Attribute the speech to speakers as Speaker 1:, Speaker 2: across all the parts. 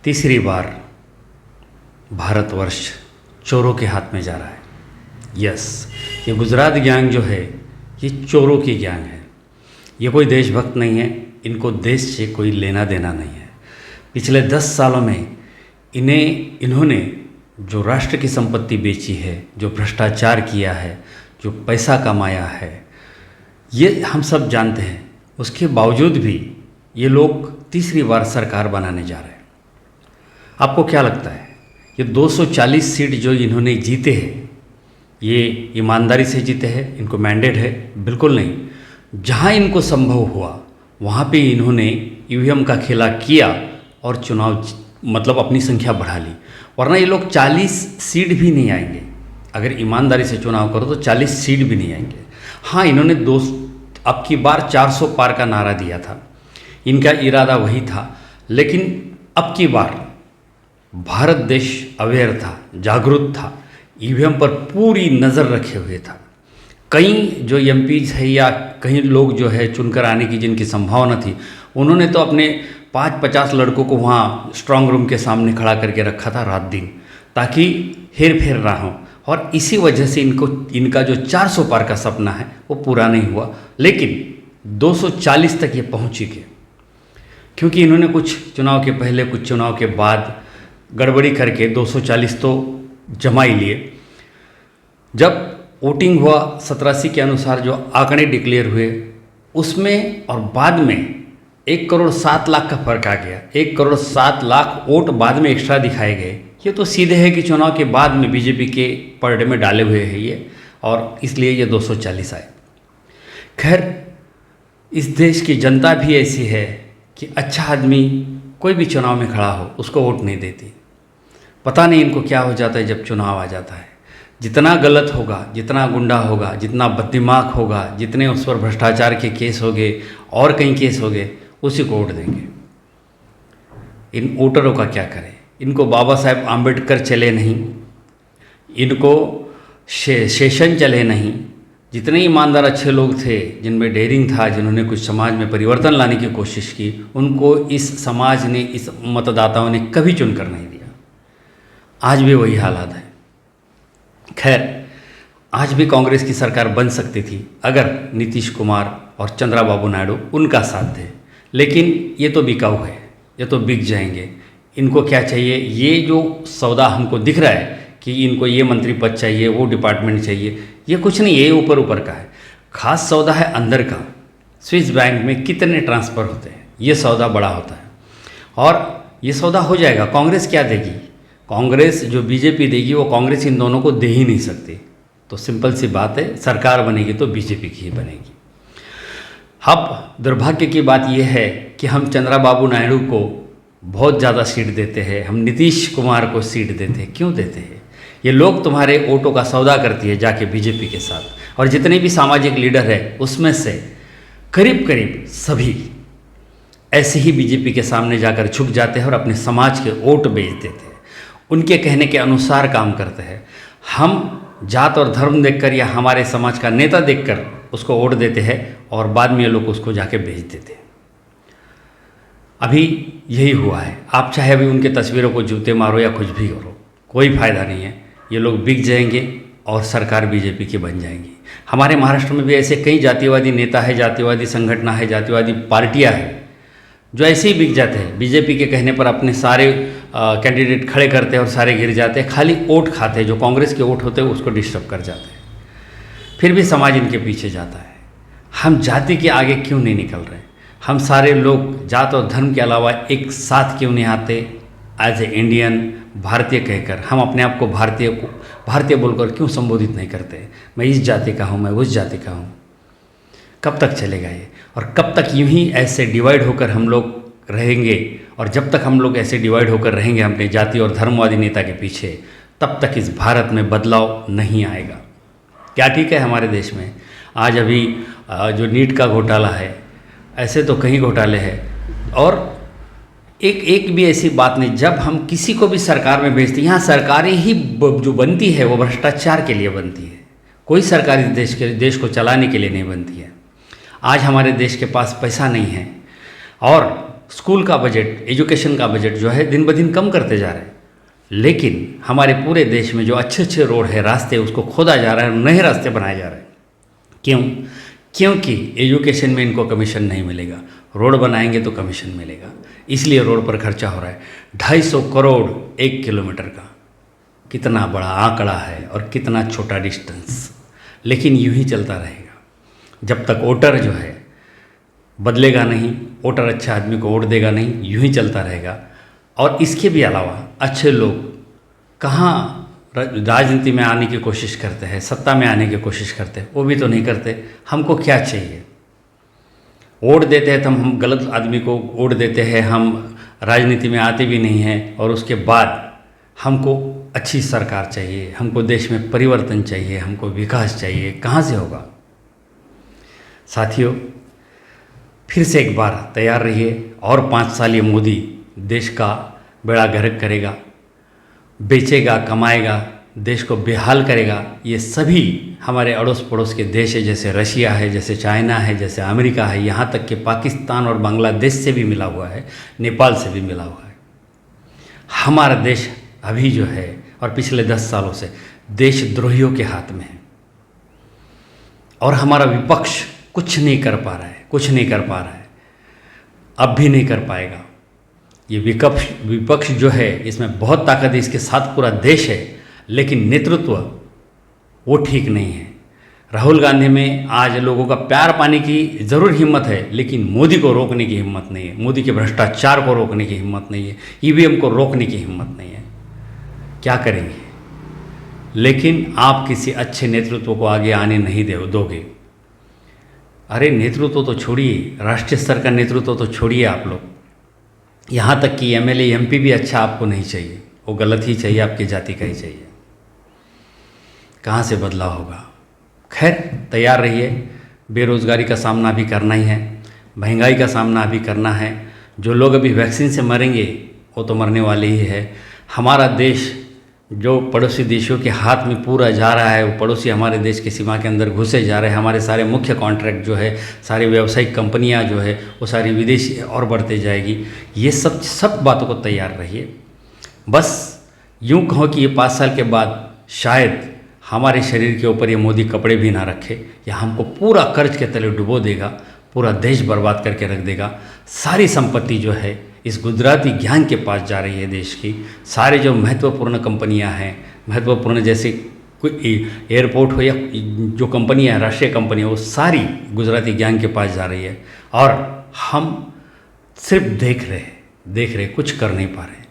Speaker 1: तीसरी बार भारतवर्ष चोरों के हाथ में जा रहा है। यस, ये गुजरात गैंग जो है ये चोरों की गैंग है। ये कोई देशभक्त नहीं है, इनको देश से कोई लेना देना नहीं है। पिछले 10 सालों में इन्होंने जो राष्ट्र की संपत्ति बेची है, जो भ्रष्टाचार किया है, जो पैसा कमाया है, ये हम सब जानते हैं। उसके बावजूद भी ये लोग तीसरी बार सरकार बनाने जा रहे हैं। आपको क्या लगता है, ये 240 सीट जो इन्होंने जीते हैं ये ईमानदारी से जीते हैं, इनको मैंडेट है? बिल्कुल नहीं। जहाँ इनको संभव हुआ वहाँ पे इन्होंने ईवीएम का खेला किया और चुनाव मतलब अपनी संख्या बढ़ा ली, वरना ये लोग 40 सीट भी नहीं आएंगे। अगर ईमानदारी से चुनाव करो तो 40 सीट भी नहीं आएंगे। हाँ, इन्होंने अब की बार 400 पार का नारा दिया था, इनका इरादा वही था, लेकिन अब की बार भारत देश अवेयर था, जागरूक था, ईवीएम पर पूरी नज़र रखे हुए था। कई जो एमपीज है या कई लोग जो है चुनकर आने की जिनकी संभावना थी, उन्होंने तो अपने 50 लड़कों को वहाँ स्ट्रांग रूम के सामने खड़ा करके रखा था रात दिन, ताकि हेर फेर ना हो। और इसी वजह से इनका जो 400 पार का सपना है वो पूरा नहीं हुआ, लेकिन 240 तक ये पहुँच ही गए, क्योंकि इन्होंने कुछ चुनाव के पहले कुछ चुनाव के बाद गड़बड़ी करके 240 तो जमा ही लिए। जब वोटिंग हुआ 87 के अनुसार जो आंकड़े डिक्लेयर हुए उसमें और बाद में 1 करोड़ 7 लाख का फर्क आ गया। 1 करोड़ 7 लाख वोट बाद में एक्स्ट्रा दिखाए गए। ये तो सीधे है कि चुनाव के बाद में बीजेपी के पर्दे में डाले हुए हैं ये, और इसलिए ये 240 आए। खैर, इस देश की जनता भी ऐसी है कि अच्छा आदमी कोई भी चुनाव में खड़ा हो उसको वोट नहीं देती। पता नहीं इनको क्या हो जाता है जब चुनाव आ जाता है। जितना गलत होगा, जितना गुंडा होगा, जितना बददिमाग होगा, जितने उस पर भ्रष्टाचार के केस हो गए और कई केस हो गए, उसी को वोट देंगे। इन वोटरों का क्या करें? इनको बाबा साहेब आम्बेडकर चले नहीं, इनको शेषन चले नहीं। जितने ईमानदार अच्छे लोग थे, जिनमें डेयरिंग था, जिन्होंने कुछ समाज में परिवर्तन लाने की कोशिश की, उनको इस समाज ने, इस मतदाताओं ने कभी चुनकर नहीं दिया। आज भी वही हालात है। खैर, आज भी कांग्रेस की सरकार बन सकती थी अगर नीतीश कुमार और चंद्रबाबू नायडू उनका साथ थे, लेकिन ये तो बिकाऊ है, ये तो बिक जाएंगे। इनको क्या चाहिए? ये जो सौदा हमको दिख रहा है कि इनको ये मंत्री पद चाहिए, वो डिपार्टमेंट चाहिए, ये कुछ नहीं, ये ऊपर ऊपर का है। खास सौदा है अंदर का। स्विस बैंक में कितने ट्रांसफ़र होते हैं, ये सौदा बड़ा होता है, और ये सौदा हो जाएगा। कांग्रेस क्या देगी? कांग्रेस जो बीजेपी देगी वो कांग्रेस इन दोनों को दे ही नहीं सकती। तो सिंपल सी बात है, सरकार बनेगी तो बीजेपी की ही बनेगी। अब दुर्भाग्य की बात यह है कि हम चंद्रबाबू नायडू को बहुत ज़्यादा सीट देते हैं, हम नीतीश कुमार को सीट देते हैं। क्यों देते हैं? ये लोग तुम्हारे वोटों का सौदा करती है जाके बीजेपी के साथ, और जितने भी सामाजिक लीडर है उसमें से करीब करीब सभी ऐसे ही बीजेपी के सामने जाकर झुक जाते हैं और अपने समाज के वोट बेच देते हैं, उनके कहने के अनुसार काम करते हैं। हम जात और धर्म देखकर या हमारे समाज का नेता देखकर उसको वोट देते हैं और बाद में ये लोग उसको जाके बेच देते हैं। अभी यही हुआ है। आप चाहे अभी उनके तस्वीरों को जूते मारो या कुछ भी करो, कोई फ़ायदा नहीं है। ये लोग बिक जाएंगे और सरकार बीजेपी की बन जाएंगी। हमारे महाराष्ट्र में भी ऐसे कई जातिवादी नेता है, जातिवादी संगठन है, जातिवादी पार्टियां हैं जो ऐसे ही बिक जाते हैं। बीजेपी के कहने पर अपने सारे कैंडिडेट खड़े करते हैं और सारे गिर जाते हैं, खाली वोट खाते हैं। जो कांग्रेस के वोट होते हैं उसको डिस्टर्ब कर जाते हैं, फिर भी समाज इनके पीछे जाता है। हम जाति के आगे क्यों नहीं निकल रहे? हम सारे लोग जात और धर्म के अलावा एक साथ क्यों नहीं आते? एज ए इंडियन, भारतीय कहकर हम अपने आप को भारतीय बोलकर क्यों संबोधित नहीं करते? मैं इस जाति का हूँ, मैं उस जाति का हूँ। कब तक चलेगा ये? और कब तक यूं ही ऐसे डिवाइड होकर हम लोग रहेंगे? और जब तक हम लोग ऐसे डिवाइड होकर रहेंगे अपने जाति और धर्मवादी नेता के पीछे, तब तक इस भारत में बदलाव नहीं आएगा। क्या ठीक है हमारे देश में? आज अभी जो नीट का घोटाला है, ऐसे तो कई घोटाले हैं, और एक भी ऐसी बात नहीं। जब हम किसी को भी सरकार में भेजते हैं, यहाँ सरकारें ही जो बनती है वो भ्रष्टाचार के लिए बनती है। कोई सरकार इस देश को चलाने के लिए नहीं बनती है। आज हमारे देश के पास पैसा नहीं है और स्कूल का बजट, एजुकेशन का बजट जो है दिन ब दिन कम करते जा रहे हैं। लेकिन हमारे पूरे देश में जो अच्छे अच्छे रोड है, रास्ते, उसको खोदा जा रहा है, नए रास्ते बनाए जा रहे हैं। क्यों? क्योंकि एजुकेशन में इनको कमीशन नहीं मिलेगा, रोड बनाएंगे तो कमीशन मिलेगा, इसलिए रोड पर खर्चा हो रहा है। 250 करोड़ 1 किलोमीटर का, कितना बड़ा आंकड़ा है और कितना छोटा डिस्टेंस। लेकिन यूं ही चलता रहेगा जब तक वोटर जो है बदलेगा नहीं, वोटर अच्छे आदमी को वोट देगा नहीं, यूं ही चलता रहेगा। और इसके भी अलावा अच्छे लोग कहाँ राजनीति में आने की कोशिश करते हैं, सत्ता में आने की कोशिश करते हैं, वो भी तो नहीं करते। हमको क्या चाहिए? वोट देते हैं तो हम गलत आदमी को वोट देते हैं, हम राजनीति में आते भी नहीं हैं, और उसके बाद हमको अच्छी सरकार चाहिए, हमको देश में परिवर्तन चाहिए, हमको विकास चाहिए। कहाँ से होगा? साथियों, फिर से एक बार तैयार रहिए, और 5 साल ये मोदी देश का बेड़ा गर्क करेगा, बेचेगा, कमाएगा, देश को बेहाल करेगा। ये सभी हमारे अड़ोस पड़ोस के देश है, जैसे रशिया है, जैसे चाइना है, जैसे अमेरिका है, यहाँ तक कि पाकिस्तान और बांग्लादेश से भी मिला हुआ है, नेपाल से भी मिला हुआ है। हमारा देश अभी जो है और पिछले 10 सालों से देशद्रोहियों के हाथ में है, और हमारा विपक्ष कुछ नहीं कर पा रहा है, कुछ नहीं कर पा रहा है, अब भी नहीं कर पाएगा। ये विपक्ष जो है, इसमें बहुत ताकत है, इसके साथ पूरा देश है, लेकिन नेतृत्व वो ठीक नहीं है। राहुल गांधी में आज लोगों का प्यार पाने की ज़रूर हिम्मत है, लेकिन मोदी को रोकने की हिम्मत नहीं है, मोदी के भ्रष्टाचार को रोकने की हिम्मत नहीं है, ईवीएम को रोकने की हिम्मत नहीं है। क्या करेंगे? लेकिन आप किसी अच्छे नेतृत्व को आगे आने नहीं दोगे। अरे नेतृत्व तो छोड़िए, राष्ट्रीय स्तर का नेतृत्व तो छोड़िए आप लोग, यहाँ तक कि एमएलए एमपी भी अच्छा आपको नहीं चाहिए, वो गलत ही चाहिए, आपकी जाति का ही चाहिए। कहाँ से बदलाव होगा? खैर, तैयार रहिए, बेरोज़गारी का सामना भी करना ही है, महंगाई का सामना भी करना है। जो लोग अभी वैक्सीन से मरेंगे वो तो मरने वाले ही है। हमारा देश जो पड़ोसी देशों के हाथ में पूरा जा रहा है, वो पड़ोसी हमारे देश की सीमा के अंदर घुसे जा रहे हैं। हमारे सारे मुख्य कॉन्ट्रैक्ट जो है, सारी व्यावसायिक कंपनियां जो है, वो सारी विदेशी और बढ़ते जाएगी। ये सब बातों को तैयार रहिए। बस यूँ कहो कि ये 5 साल के बाद शायद हमारे शरीर के ऊपर ये मोदी कपड़े भी ना रखे, या हमको पूरा कर्ज के तले डुबो देगा, पूरा देश बर्बाद करके रख देगा। सारी संपत्ति जो है इस गुजराती गैंग के पास जा रही है देश की। सारे जो महत्वपूर्ण कंपनियां हैं, महत्वपूर्ण जैसे कोई एयरपोर्ट हो या जो कंपनियां हैं, राष्ट्रीय कंपनियां, वो सारी गुजराती गैंग के पास जा रही है, और हम सिर्फ देख रहे, कुछ कर नहीं पा रहे।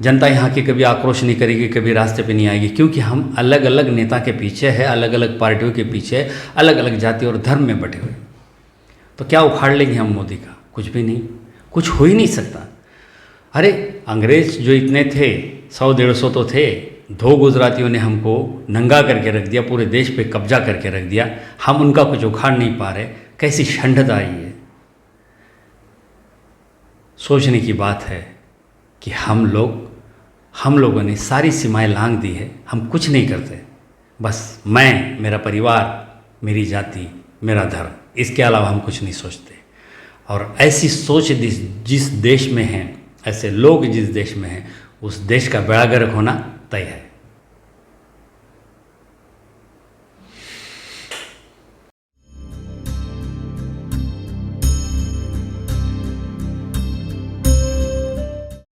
Speaker 1: जनता यहाँ की कभी आक्रोश नहीं करेगी, कभी रास्ते पे नहीं आएगी, क्योंकि हम अलग अलग नेता के पीछे है, अलग अलग पार्टियों के पीछे, अलग अलग जाति और धर्म में बटे हुए। तो क्या उखाड़ लेंगे हम मोदी का? कुछ भी नहीं, कुछ हो ही नहीं सकता। अरे अंग्रेज जो इतने थे, 100-150 तो थे, 2 गुजरातियों ने हमको नंगा करके रख दिया, पूरे देश पे कब्जा करके रख दिया, हम उनका कुछ उखाड़ नहीं पा रहे। कैसी षंडता है ये! सोचने की बात है कि हम लोगों ने सारी सीमाएं लांघ दी है, हम कुछ नहीं करते। बस मैं, मेरा परिवार, मेरी जाति, मेरा धर्म, इसके अलावा हम कुछ नहीं सोचते। और ऐसी सोच जिस देश में है, ऐसे लोग जिस देश में हैं, उस देश का बेड़ा गर्क होना तय है।